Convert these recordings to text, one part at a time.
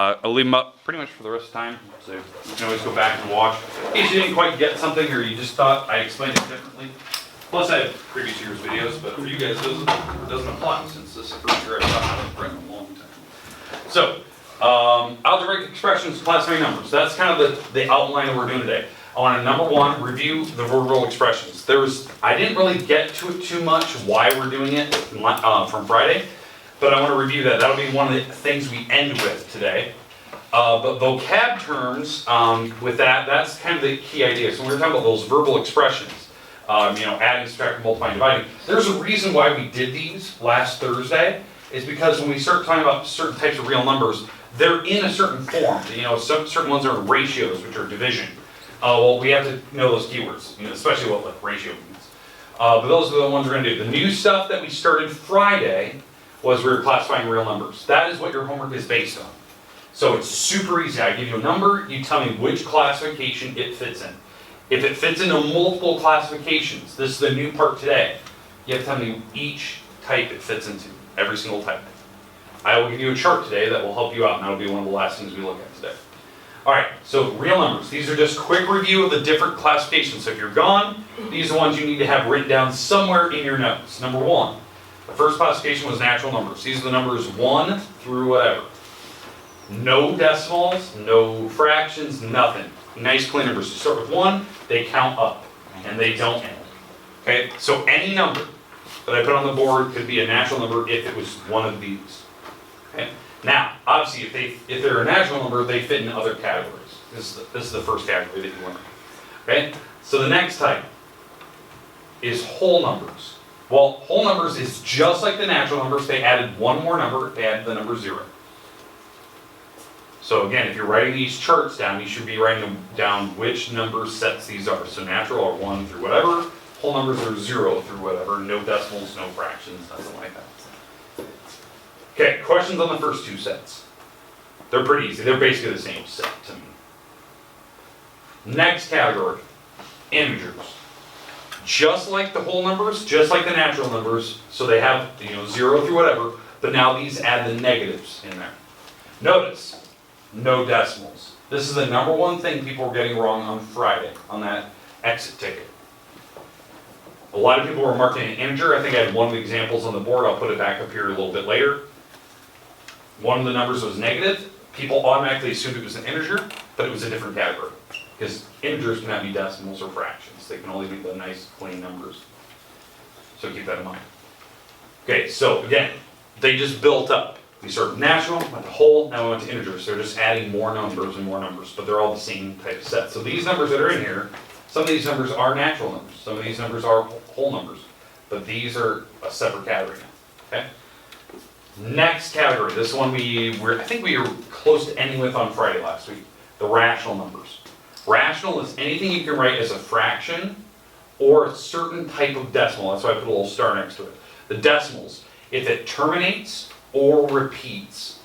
I'll leave them up pretty much for the rest of the time, so you can always go back and watch. In case you didn't quite get something or you just thought I explained it differently. Plus I have previous year's videos, but for you guys it doesn't apply since this is the first year I've taught it for a long time. So, algebraic expressions, classifying numbers. That's kind of the outline that we're doing today. I want to, number one, review the verbal expressions. I didn't really get to it too much why we're doing it from Friday. But I want to review that. That'll be one of the things we end with today. But vocab terms, with that's kind of the key idea. So when we're talking about those verbal expressions, adding, subtracting, multiplying, dividing, there's a reason why we did these last Thursday, is because when we start talking about certain types of real numbers, they're in a certain form. Certain ones are ratios, which are division. Well, we have to know those keywords, especially what like ratio means. But those are the ones we're going to do. The new stuff that we started Friday was we were classifying real numbers. That is what your homework is based on. So it's super easy. I give you a number, you tell me which classification it fits in. If it fits into multiple classifications, this is the new part today, you have to tell me each type it fits into, every single type. I will give you a chart today that will help you out, and that'll be one of the last things we look at today. Alright, so real numbers. These are just quick review of the different classifications. So if you're gone, these are the ones you need to have written down somewhere in your notes. Number one. The first classification was natural numbers. These are the numbers 1 through whatever. No decimals, no fractions, nothing. Nice clean numbers. You start with 1, they count up, and they don't end. Okay, so any number that I put on the board could be a natural number if it was one of these. Okay. Now, obviously, if they're a natural number, they fit in other categories. This is the first category that you learn. Okay, so the next type is whole numbers. Well, whole numbers is just like the natural numbers. They added one more number. They added the number 0. So again, if you're writing these charts down, you should be writing down which number sets these are. So natural are 1 through whatever. Whole numbers are 0 through whatever. No decimals, no fractions, nothing like that. Okay, questions on the first two sets. They're pretty easy. They're basically the same set to me. Next category, integers. Just like the whole numbers, just like the natural numbers, so they have 0 through whatever, but now these add the negatives in there. Notice, no decimals. This is the number one thing people were getting wrong on Friday, on that exit ticket. A lot of people were marking an integer. I think I had one of the examples on the board. I'll put it back up here a little bit later. One of the numbers was negative. People automatically assumed it was an integer, but it was a different category. Because integers cannot be decimals or fractions. They can only be the nice, clean numbers. So keep that in mind. Okay, so again, they just built up. We started with natural, went to whole, now we went to integers. They're just adding more numbers and more numbers, but they're all the same type of set. So these numbers that are in here, some of these numbers are natural numbers. Some of these numbers are whole numbers. But these are a separate category now. Okay? Next category, this one I think we were close to ending with on Friday last week. The rational numbers. Rational is anything you can write as a fraction or a certain type of decimal. That's why I put a little star next to it. The decimals, if it terminates or repeats,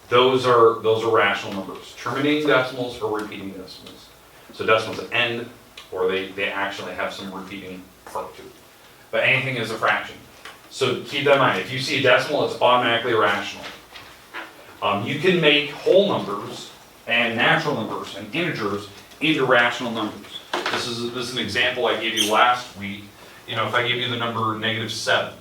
those are rational numbers. Terminating decimals or repeating decimals. So decimals that end or they actually have some repeating part to it. But anything is a fraction. So keep that in mind. If you see a decimal, it's automatically rational. You can make whole numbers and natural numbers and integers into rational numbers. This is an example I gave you last week. If I give you the number -7,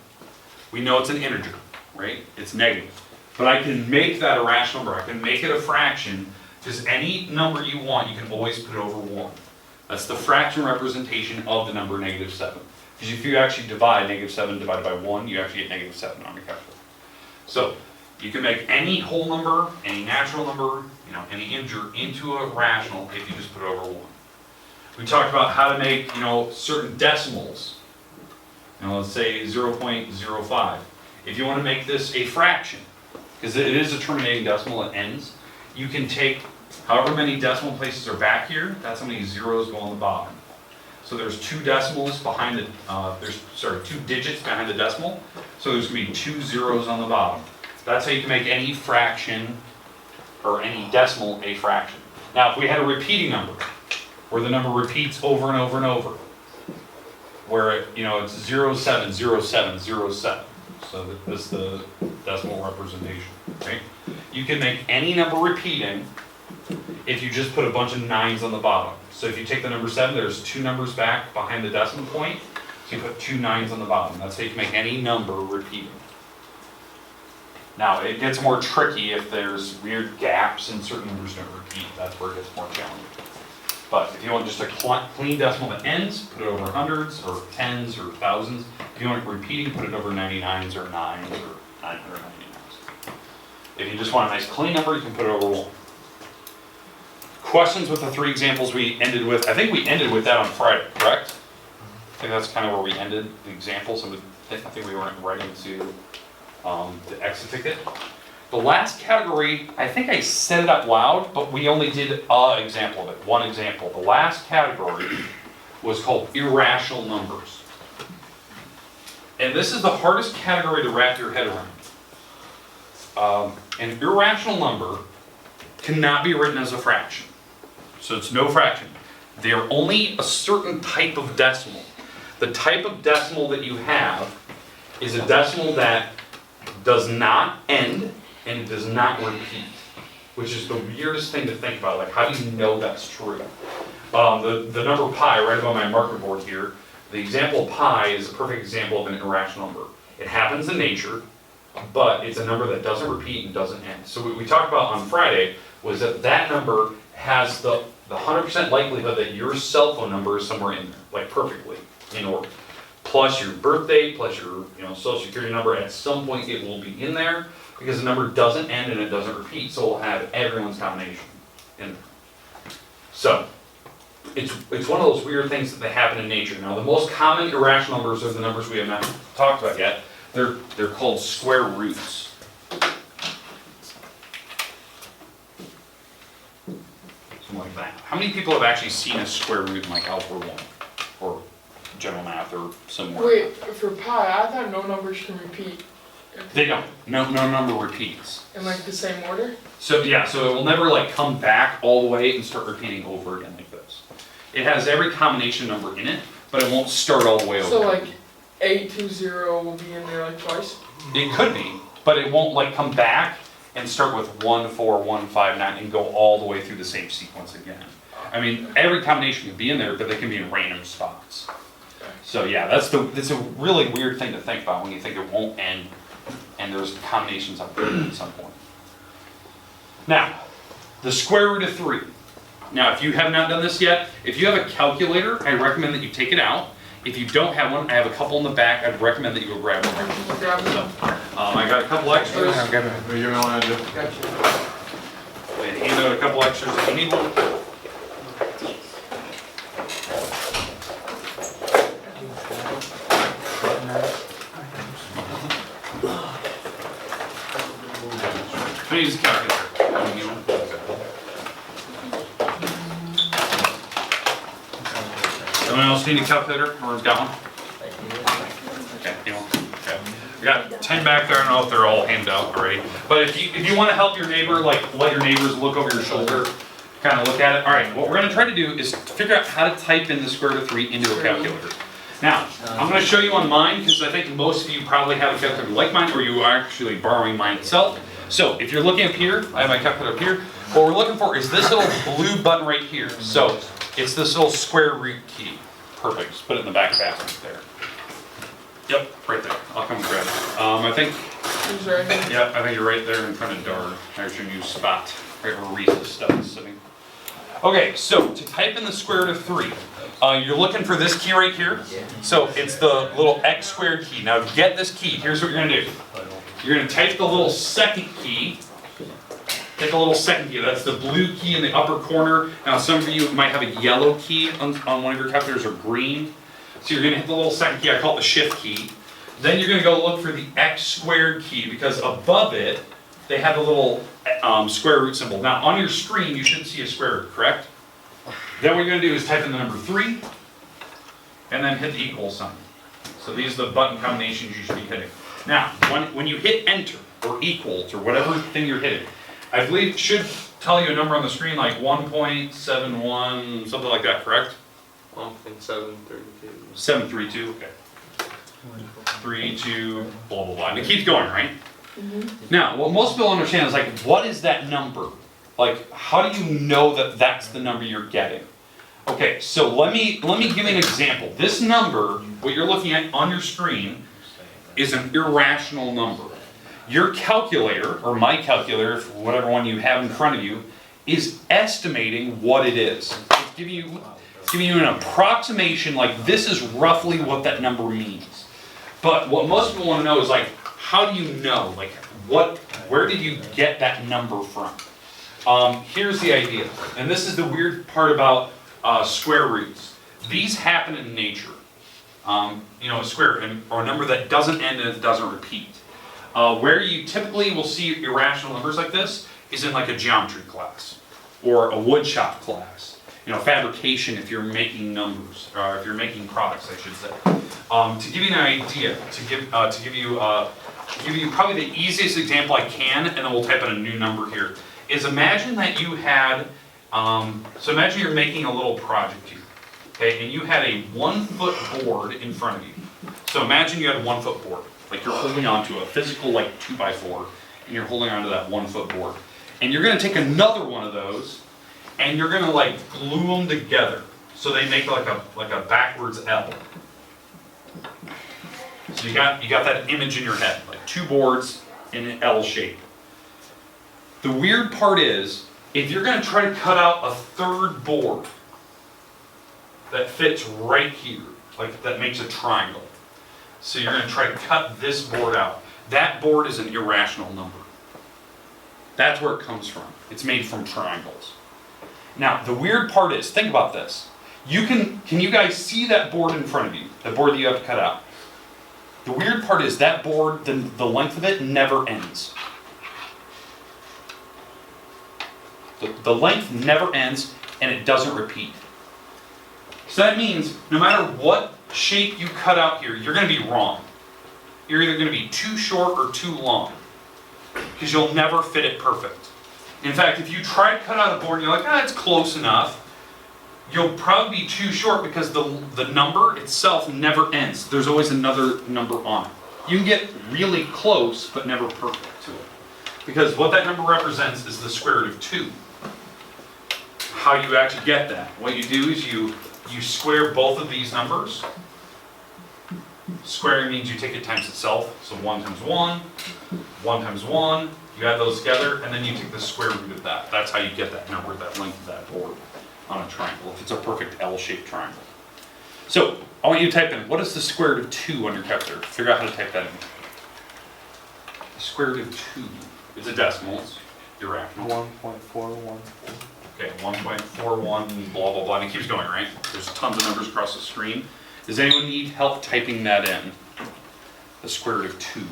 we know it's an integer, right? It's negative. But I can make that a rational number. I can make it a fraction. Just any number you want, you can always put over 1. That's the fraction representation of the number -7. Because if you actually divide -7 divided by 1, you actually get -7 on your calculator. So you can make any whole number, any natural number, any integer into a rational if you just put it over 1. We talked about how to make, certain decimals. Let's say 0.05. If you want to make this a fraction, because it is a terminating decimal, it ends, you can take however many decimal places are back here, that's how many zeros go on the bottom. So there's 2 decimals behind the, 2 digits behind the decimal, so there's going to be 2 zeros on the bottom. That's how you can make any fraction or any decimal a fraction. Now, if we had a repeating number, where the number repeats over and over and over, where it's 070707. So this is the decimal representation, right? You can make any number repeating if you just put a bunch of 9s on the bottom. So if you take the number 7, there's 2 numbers back behind the decimal point, so you put 2 9s on the bottom. That's how you can make any number repeating. Now, it gets more tricky if there's weird gaps and certain numbers don't repeat. That's where it gets more challenging. But if you want just a clean decimal that ends, put it over hundreds or tens or thousands. If you want it repeating, put it over 99s or 9s or 999s. If you just want a nice clean number, you can put it over 1. Questions with the 3 examples we ended with? I think we ended with that on Friday, correct? I think that's kind of where we ended the examples. I think we weren't right into the exit ticket. The last category, I think I said it out loud, but we only did an example of it, one example. The last category was called irrational numbers. And this is the hardest category to wrap your head around. An irrational number cannot be written as a fraction. So it's no fraction. They're only a certain type of decimal. The type of decimal that you have is a decimal that does not end and it does not repeat, which is the weirdest thing to think about. Like, how do you know that's true? The number pi, right above my marker board here, the example of pi is a perfect example of an irrational number. It happens in nature, but it's a number that doesn't repeat and doesn't end. So what we talked about on Friday was that that number has the 100% likelihood that your cell phone number is somewhere in there, like perfectly in order. Plus your birth date, plus your social security number, at some point it will be in there because the number doesn't end and it doesn't repeat, so we'll have everyone's combination in there. So it's one of those weird things that happen in nature. Now the most common irrational numbers are the numbers we have not talked about yet. They're called square roots. Something like that. How many people have actually seen a square root in like Algebra 1 or general math or somewhere? Wait, for pi, I thought no numbers can repeat. They don't. No number repeats. In like the same order? So yeah, so it will never like come back all the way and start repeating over again like this. It has every combination number in it, but it won't start all the way over. So like 820 will be in there like twice? It could be, but it won't like come back and start with 1, 4, 1, 5, 9 and go all the way through the same sequence again. I mean, every combination can be in there, but they can be in random spots. So yeah, that's a really weird thing to think about when you think it won't end and there's combinations up there at some point. Now, the square root of 3. Now, if you have not done this yet, if you have a calculator, I recommend that you take it out. If you don't have one, I have a couple in the back. I'd recommend that you go grab one. I got a couple extras. You want to do? And hand out a couple extras if you need one. I'm gonna use a calculator. Someone else need a calculator? Everyone's got one? Okay, you want? Okay. We got 10 back there. I don't know if they're all handed out already. But if you want to help your neighbor, like let your neighbors look over your shoulder, kind of look at it. All right, what we're going to try to do is figure out how to type in the square root of 3 into a calculator. Now, I'm going to show you on mine because I think most of you probably have a calculator like mine, or you are actually borrowing mine itself. So if you're looking up here, I have my calculator up here. What we're looking for is this little blue button right here. So it's this little square root key. Perfect. Just put it in the back basket there. Yep, right there. I'll come grab it. I think. Yeah, I think you're right there in front of Dar. There's your new spot, right where Reese's stuff is sitting. Okay, so to type in the square root of 3, you're looking for this key right here. So it's the little x squared key. Now to get this key, here's what you're going to do. You're going to type the little second key. Take a little second key. That's the blue key in the upper corner. Now some of you might have a yellow key on one of your calculators or green. So you're going to hit the little second key. I call it the shift key. Then you're going to go look for the x squared key because above it, they have a little square root symbol. Now on your screen, you should see a square root, correct? Then what you're going to do is type in the number 3 and then hit the equal sign. So these are the button combinations you should be hitting. Now, when you hit enter or equals or whatever thing you're hitting, I believe it should tell you a number on the screen like 1.71, something like that, correct? 1.732. 732, okay. 3, 2, blah, blah, blah. And it keeps going, right? Now, what most people understand is like, what is that number? Like, how do you know that that's the number you're getting? Okay, so let me give you an example. This number, what you're looking at on your screen, is an irrational number. Your calculator, or my calculator, whatever one you have in front of you, is estimating what it is. It's giving you an approximation, like this is roughly what that number means. But what most people want to know is like, how do you know? Like, where did you get that number from? Here's the idea, and this is the weird part about square roots. These happen in nature. You know, a square, or a number that doesn't end and it doesn't repeat. Where you typically will see irrational numbers like this is in like a geometry class, or a woodshop class. You know, fabrication if you're making numbers, or if you're making products, I should say. To give you an idea, to give you probably the easiest example I can, and then we'll type in a new number here, is imagine that you had, so imagine you're making a little project here, okay, and you had a 1 foot board in front of you. So imagine you had a 1 foot board, like you're holding onto a physical like 2x4, and you're holding onto that 1 foot board. And you're gonna take another one of those, and you're gonna like glue them together, so they make like a backwards L. So you got that image in your head, like two boards in an L shape. The weird part is, if you're going to try to cut out a third board that fits right here, like that makes a triangle. So you're going to try to cut this board out. That board is an irrational number. That's where it comes from. It's made from triangles. Now, the weird part is, think about this. Can you guys see that board in front of you? The board that you have to cut out? The weird part is that board, the length of it never ends. The length never ends, and it doesn't repeat. So that means no matter what shape you cut out here, you're going to be wrong. You're either going to be too short or too long, because you'll never fit it perfect. In fact, if you try to cut out a board and you're like, it's close enough, you'll probably be too short because the number itself never ends. There's always another number on it. You can get really close, but never perfect to it. Because what that number represents is the square root of 2. How you actually get that? What you do is you square both of these numbers. Squaring means you take it times itself. So 1 times 1, 1 times 1, you add those together, and then you take the square root of that. That's how you get that number, that length of that board on a triangle, if it's a perfect L-shaped triangle. So, I want you to type in, what is the square root of 2 on your calculator? Figure out how to type that in. The square root of 2. It's a decimal, it's irrational. 1.414. Okay, 1.41, blah, blah, blah, and it keeps going, right? There's tons of numbers across the screen. Does anyone need help typing that in? The square root of 2.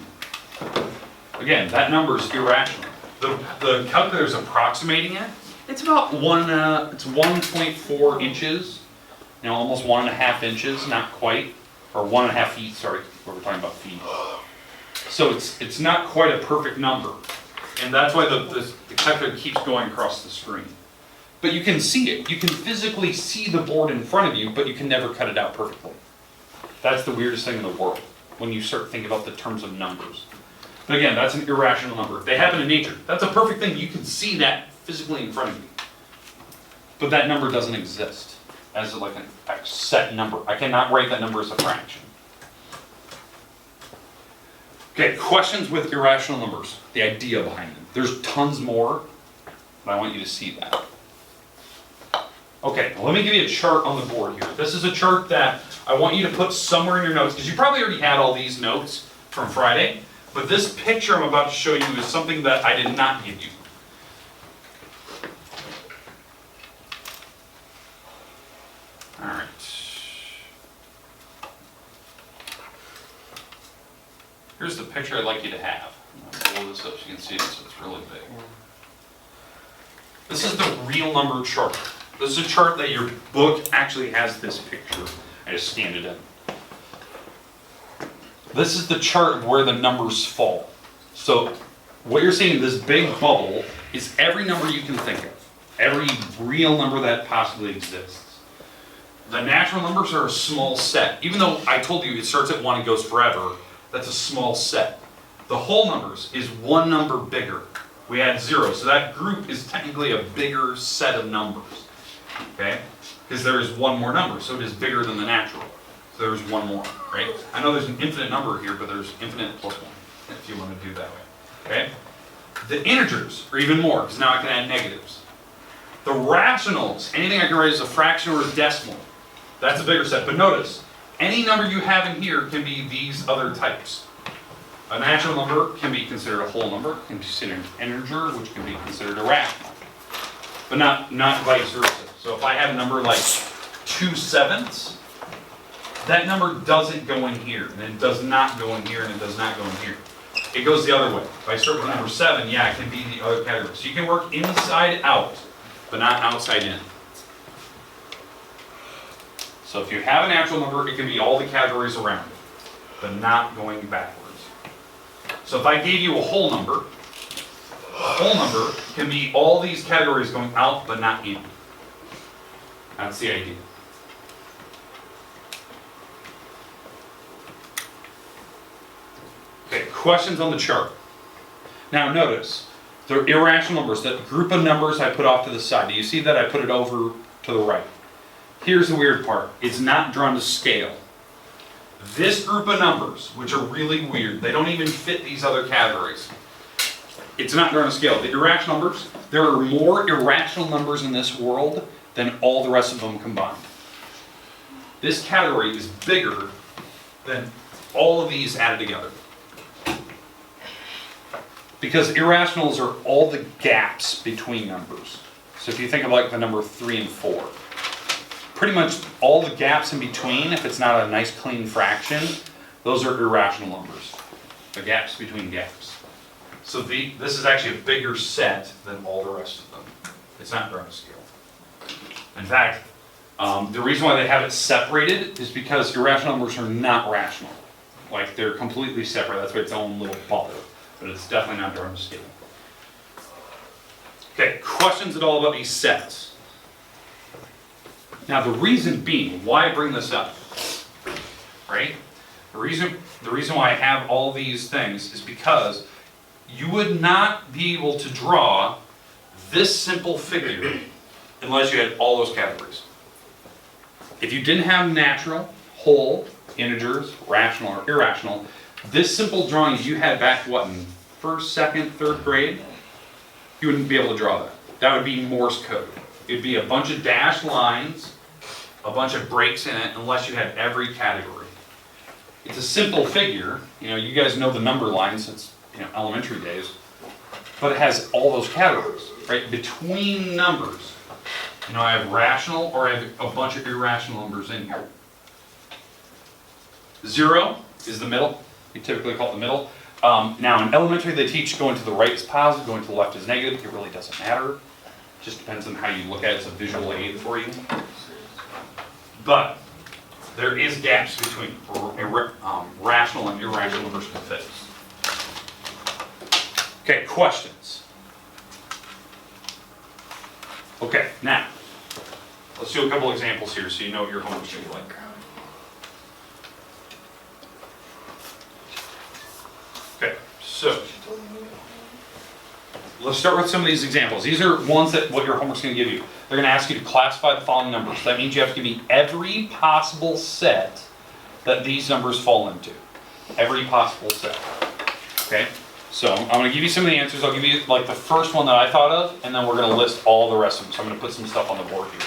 Again, that number is irrational. The calculator is approximating it. It's about it's 1.4 inches, almost 1.5 inches, not quite, or 1.5 feet, sorry, we're talking about feet. So it's not quite a perfect number. And that's why the calculator keeps going across the screen. But you can see it. You can physically see the board in front of you, but you can never cut it out perfectly. That's the weirdest thing in the world, when you start thinking about the terms of numbers. But again, that's an irrational number. They happen in nature. That's a perfect thing. You can see that physically in front of you. But that number doesn't exist as like a set number. I cannot write that number as a fraction. Okay, questions with irrational numbers. The idea behind them. There's tons more, but I want you to see that. Okay, well, let me give you a chart on the board here. This is a chart that I want you to put somewhere in your notes, because you probably already had all these notes from Friday, but this picture I'm about to show you is something that I did not give you. All right. Here's the picture I'd like you to have. I'm going to blow this up so you can see it, so it's really big. This is the real number chart. This is a chart that your book actually has this picture. I just scanned it in. This is the chart of where the numbers fall. So what you're seeing, this big bubble, is every number you can think of. Every real number that possibly exists. The natural numbers are a small set. Even though I told you it starts at 1 and goes forever, that's a small set. The whole numbers is one number bigger. We add 0, so that group is technically a bigger set of numbers. Okay? Because there is one more number, so it is bigger than the natural. So there's one more, right? I know there's an infinite number here, but there's infinite plus 1, if you want to do it that way. Okay? The integers are even more, because now I can add negatives. The rationals, anything I can write as a fraction or a decimal, that's a bigger set. But notice, any number you have in here can be these other types. A natural number can be considered a whole number, can be considered an integer, which can be considered a rational. But not vice versa. So if I have a number like 2/7, that number doesn't go in here, and it does not go in here, and it does not go in here. It goes the other way. If I start with number 7, yeah, it can be the other category. So you can work inside out, but not outside in. So if you have a natural number, it can be all the categories around it, but not going backwards. So if I gave you a whole number can be all these categories going out, but not in. That's the idea. Okay, questions on the chart. Now notice, the irrational numbers, that group of numbers I put off to the side. Do you see that I put it over to the right? Here's the weird part. It's not drawn to scale. This group of numbers, which are really weird, they don't even fit these other categories. It's not drawn to scale. The irrational numbers, there are more irrational numbers in this world than all the rest of them combined. This category is bigger than all of these added together. Because irrationals are all the gaps between numbers. So if you think of like the number 3 and 4, pretty much all the gaps in between, if it's not a nice clean fraction, those are irrational numbers. The gaps between gaps. So this is actually a bigger set than all the rest of them. It's not drawn to scale. In fact, the reason why they have it separated is because irrational numbers are not rational. Like they're completely separate. That's why it's its own little bubble. But it's definitely not drawn to scale. Okay, questions at all about these sets? Now the reason being, why I bring this up, right? The reason why I have all these things is because you would not be able to draw this simple figure unless you had all those categories. If you didn't have natural, whole, integers, rational, or irrational, this simple drawing you had back, what, in first, second, third grade, you wouldn't be able to draw that. That would be Morse code. It'd be a bunch of dashed lines, a bunch of breaks in it, unless you had every category. It's a simple figure. You know, you guys know the number lines. It's, elementary days. But it has all those categories, right? Between numbers, I have rational or I have a bunch of irrational numbers in here. 0 is the middle. We typically call it the middle. Now in elementary they teach going to the right is positive, going to the left is negative. It really doesn't matter. It just depends on how you look at it. It's a visual aid for you. But there is gaps between rational and irrational numbers can fit. Okay, questions? Okay, now, let's do a couple examples here so you know what your homework's going to be like. Okay, so, let's start with some of these examples. These are ones that what your homework's going to give you. They're going to ask you to classify the following numbers. That means you have to give me every possible set that these numbers fall into. Every possible set. Okay? So I'm going to give you some of the answers. I'll give you like the first one that I thought of, and then we're going to list all the rest of them. So I'm going to put some stuff on the board here.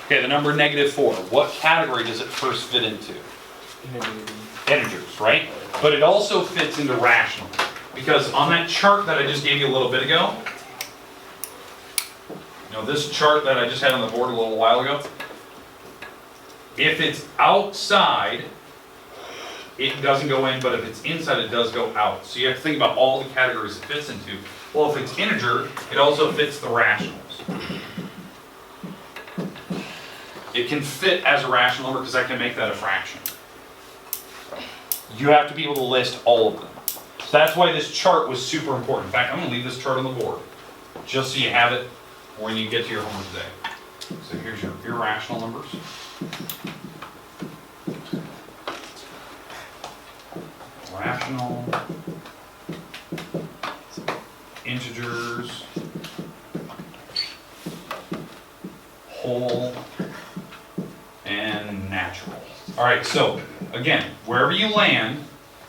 Okay, the number -4. What category does it first fit into? Integers, right? But it also fits into rational. Because on that chart that I just gave you a little bit ago, this chart that I just had on the board a little while ago, if it's outside, it doesn't go in, but if it's inside, it does go out. So you have to think about all the categories it fits into. Well, if it's integer, it also fits the rationals. It can fit as a rational number because I can make that a fraction. You have to be able to list all of them. So that's why this chart was super important. In fact, I'm going to leave this chart on the board just so you have it when you get to your homework today. So here's your irrational numbers. Rational, integers, whole, and natural. All right, so again, wherever you land,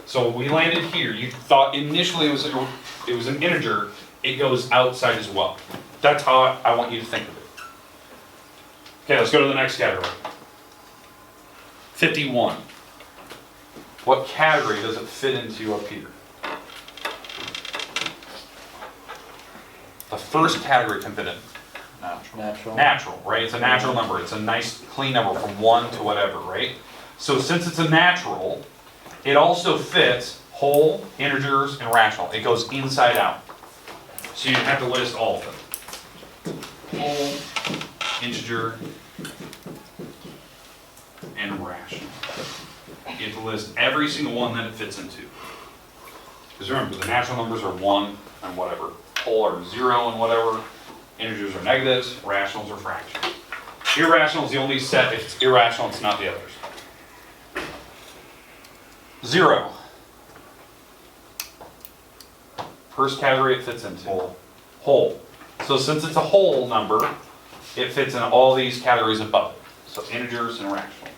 so we landed here, you thought initially it was an integer, it goes outside as well. That's how I want you to think of it. Okay, let's go to the next category. 51. What category does it fit into up here? The first category can fit in. Natural, right? It's a natural number. It's a nice clean number from 1 to whatever, right? So since it's a natural, it also fits whole, integers, and rational. It goes inside out. So you have to list all of them. Whole, integer, and rational. You have to list every single one that it fits into. Because remember, the natural numbers are 1 and whatever. Whole are 0 and whatever. Integers are negatives. Rationals are fractions. Irrational is the only set. If it's irrational, it's not the others. 0. First category it fits into. Whole. So since it's a whole number, it fits in all these categories above it. So integers and rationals.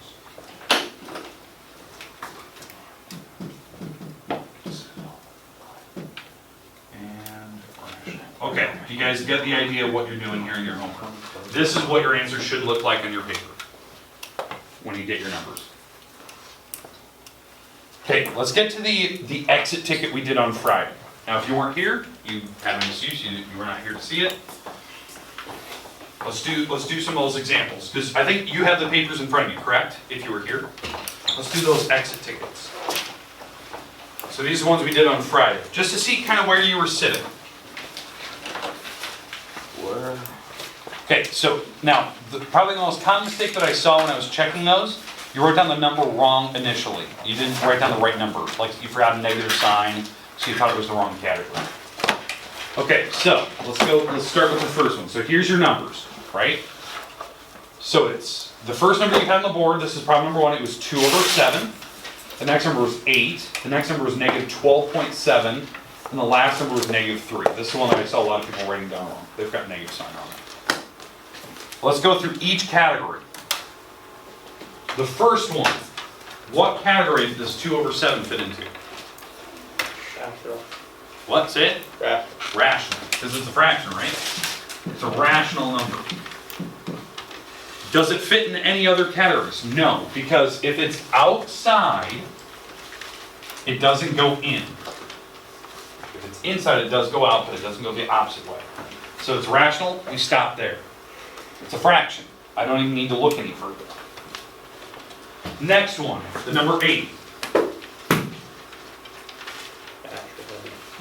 Okay, you guys get the idea of what you're doing here in your homework. This is what your answer should look like on your paper when you get your numbers. Okay, let's get to the exit ticket we did on Friday. Now, if you weren't here, you had an excuse, you were not here to see it. Let's do some of those examples, because I think you have the papers in front of you, correct? If you were here. Let's do those exit tickets. So these are the ones we did on Friday, just to see kind of where you were sitting. Okay, so now, probably the most common mistake that I saw when I was checking those, you wrote down the number wrong initially. You didn't write down the right number. Like you forgot a negative sign, so you thought it was the wrong category. Okay, so let's start with the first one. So here's your numbers, right? So it's the first number you have on the board, this is problem number 1, it was 2 over 7. The next number was 8. The next number was negative 12.7. And the last number was negative 3. This is the one that I saw a lot of people writing down wrong. They've got negative sign on it. Let's go through each category. The first one, what category does 2 over 7 fit into? Natural. What? Say it? Rational. Rational. Because it's a fraction, right? It's a rational number. Does it fit in any other categories? No, because if it's outside, it doesn't go in. If it's inside, it does go out, but it doesn't go the opposite way. So it's rational, we stop there. It's a fraction. I don't even need to look any further. Next one, the number 8.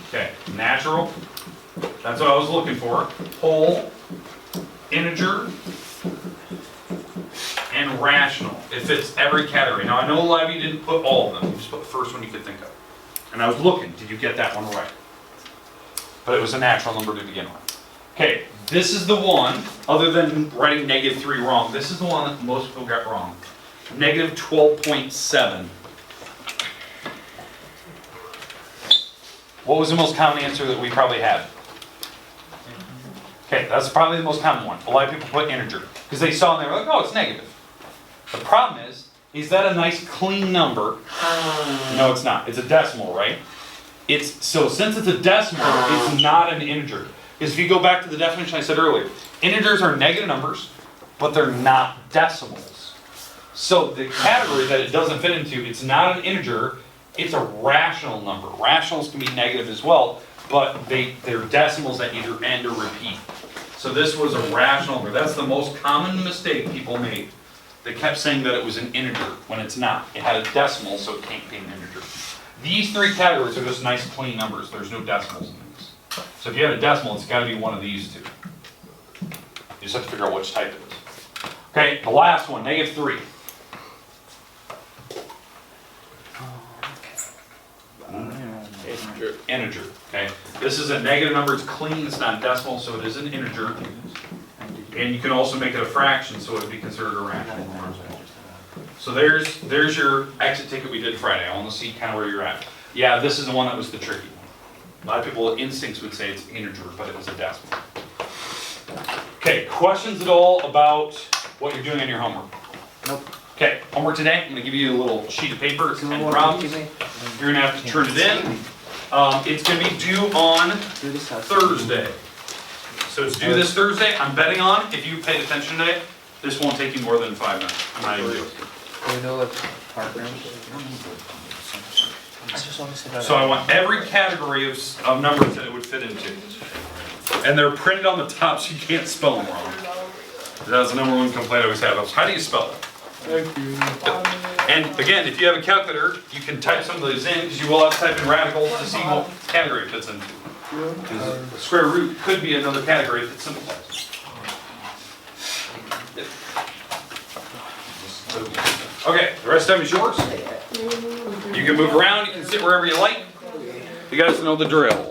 Okay, natural. That's what I was looking for. Whole, integer, and rational. It fits every category. Now I know a lot of you didn't put all of them. You just put the first one you could think of. And I was looking, did you get that one right? But it was a natural number to begin with. Okay, this is the one, other than writing negative 3 wrong, this is the one that most people got wrong. Negative 12.7. What was the most common answer that we probably had? Okay, that's probably the most common one. A lot of people put integer, because they saw and they were like, oh, it's negative. The problem is that a nice clean number? No, it's not. It's a decimal, right? So since it's a decimal, it's not an integer. Because if you go back to the definition I said earlier, integers are negative numbers, but they're not decimals. So the category that it doesn't fit into, it's not an integer, it's a rational number. Rationals can be negative as well, but they're decimals that either end or repeat. So this was a rational number. That's the most common mistake people made. They kept saying that it was an integer when it's not. It had a decimal, so it can't be an integer. These 3 categories are just nice clean numbers. There's no decimals in these. So if you had a decimal, it's got to be one of these 2. You just have to figure out which type it is. Okay, the last one, negative 3. Integer. Okay, this is a negative number. It's clean. It's not decimal, so it is an integer. And you can also make it a fraction, so it would be considered a rational number. So there's your exit ticket we did Friday. I want to see kind of where you're at. Yeah, this is the one that was the tricky one. A lot of people, instincts would say it's integer, but it was a decimal. Okay, questions at all about what you're doing on your homework? Nope. Okay, homework today, I'm gonna give you a little sheet of paper and problems. You're gonna have to turn it in. It's gonna be due on Thursday. So it's due this Thursday. I'm betting on, if you paid attention today, this won't take you more than 5 minutes. I'm not even joking. Do we know what part range? So I want every category of numbers that it would fit into. And they're printed on the top so you can't spell them wrong. That's the number one complaint I always have. How do you spell it? Thank you. And again, if you have a calculator, you can type some of those in, because you will have to type in radicals to see what category it fits into. Because the square root could be another category if it simplifies. Okay, the rest of them is yours. You can move around, you can sit wherever you like. You guys know the drill.